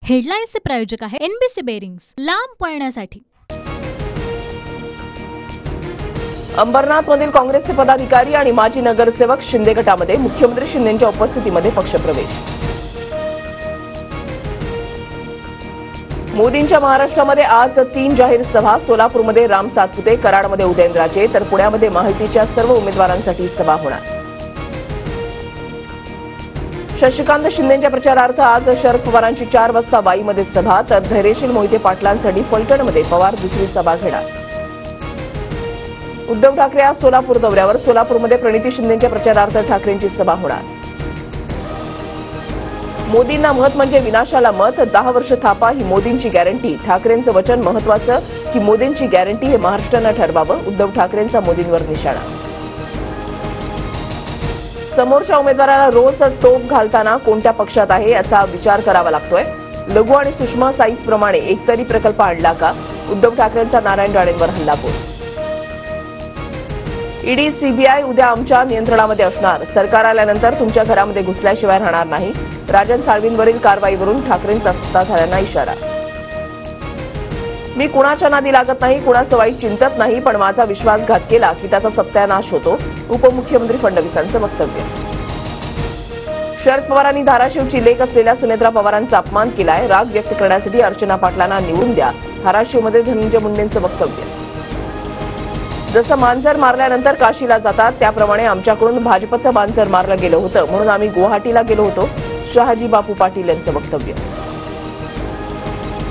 हेडलाईन्सचे प्रायोजक आहे NBC bearings, लांब पळण्यासाठी। अंबरनाथमधील काँग्रेसचे पदाधिकारी आणि माजी नगरसेवक शिंदे गटामध्ये मुख्यमंत्री शिंदेंच्या उपस्थितीमध्ये पक्षप्रवेश। मोदींच्या महाराष्ट्रामध्ये आज 3 जाहीर सभा। सोलापूरमध्ये राम सातपुते, कराडमध्ये उदयनराजे, तर पुण्यामध्ये माहितीच्या सर्व उमेदवारांसाठी सभा होणार। शशिकांत शिंदेंच्या प्रचारार्थ आज शरद पवारांची 4 वाजता वाईमध्ये सभा, तर धैर्यशील मोहिते पाटलांसाठी फलटणमध्ये पवार दुसरी सभा घेणार। उद्धव ठाकरे आज सोलापूर दौऱ्यावर। सोलापूरमध्ये प्रणिती शिंदेंच्या प्रचारार्थ ठाकरेंची सभा होणार। मोदींना मत म्हणजे विनाशाला मत, 10 वर्ष थापा ही मोदींची गॅरंटी। ठाकरेंचं वचन महत्वाचं की मोदींची गॅरंटी हे महाराष्ट्रानं ठरवावं, उद्धव ठाकरेंचा मोदींवर निशाणा। समोरच्या उमेदवाराला रोज टोप घालताना कोणत्या पक्षात आहे याचा विचार करावा लागतोय। लघु आणि सूक्ष्म साईज प्रमाणे एकतरी प्रकल्प आणला का, उद्धव ठाकरेंचा नारायण राणेंवर हल्लाबोल। ईडी सीबीआय उद्या आमच्या नियंत्रणामध्ये असणार, सरकार आल्यानंतर तुमच्या घरामध्ये घुसल्याशिवाय राहणार नाही। राजन साळवींवरील कारवाईवरून ठाकरेंचा सत्ताधाऱ्यांना इशारा। मी कुणाच्या नादी लागत नाही, कुणाचं वाईट चिंतत नाही, पण माझा विश्वासघात केला की त्याचा सत्यानाश होतो, उपमुख्यमंत्री फडणवीसांचं वक्तव्य। शरद पवारांनी धाराशिवची लेक असलेल्या सुनेत्रा पवारांचा अपमान केलाय, राग व्यक्त करण्यासाठी अर्चना पाटलांना निवडून द्या, धाराशिवमध्ये धनंजय मुंडेंचं वक्तव्य। जसं मांजर मारल्यानंतर काशीला जातात त्याप्रमाणे आमच्याकडून भाजपचं मांजर मारलं गेलं होतं, म्हणून आम्ही गुवाहाटीला गेलो होतो, शहाजी बापू पाटील यांचं वक्तव्य।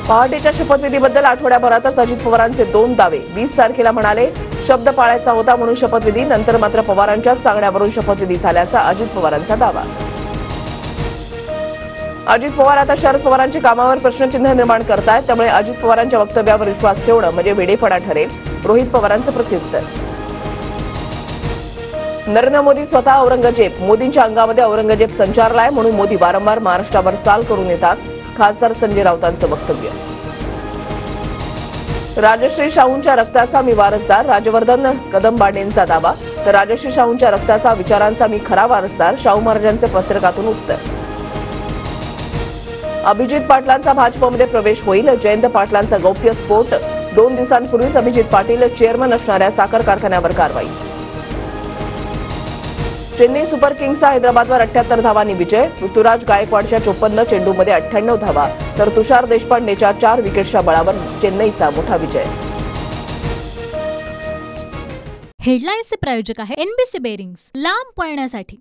पहाटेच्या शपथविधीबद्दल आठवड्याभरातच अजित पवारांचे 2 दावे। 20 तारखेला म्हणाले शब्द पाळायचा होता म्हणून शपथविधी, नंतर मात्र पवारांच्याच सांगण्यावरून शपथविधी झाल्याचा अजित पवारांचा दावा। अजित पवार आता शरद पवारांच्या कामावर प्रश्नचिन्ह निर्माण करतायत, त्यामुळे अजित पवारांच्या वक्तव्यावर विश्वास ठेवणं म्हणजे वेडेपणा ठरेल, रोहित पवारांचं प्रत्युत्तर। नरेंद्र मोदी स्वतः औरंगजेब, मोदींच्या अंगामध्ये औरंगजेब संचारलाय म्हणून मोदी वारंवार महाराष्ट्रावर चाल करून येतात, खासदार संजय राऊतांचं वक्तव्य। राजश्री शाहूंच्या रक्ताचा मी वारसदार, राजवर्धन कदमबाडेंचा दावा, तर राजश्री शाहूंच्या रक्ताचा विचारांचा मी खरा वारसदार, शाहू महाराजांचे पत्रकातून उत्तर। अभिजित पाटलांचा भाजपमध्ये प्रवेश होईल, जयंत पाटलांचा गौप्यस्फोट, 2 दिवसांपूर्वीच अभिजित पाटील चेअरमन असणाऱ्या साखर कारखान्यावर कारवाई। चेन्नई सुपर किंग्सचा हैदराबादवर 78 धावांनी विजय, ऋतुराज गायकवाडच्या 54 चेंडूमध्ये 98 धावा, तर तुषार देशपांडेच्या 4 विकेट्सच्या बळावर चेन्नईचा मोठा विजय। हेडलाईन्सचे प्रायोजक आहे एनबीसी बेरिंग्स, लांब पळण्यासाठी।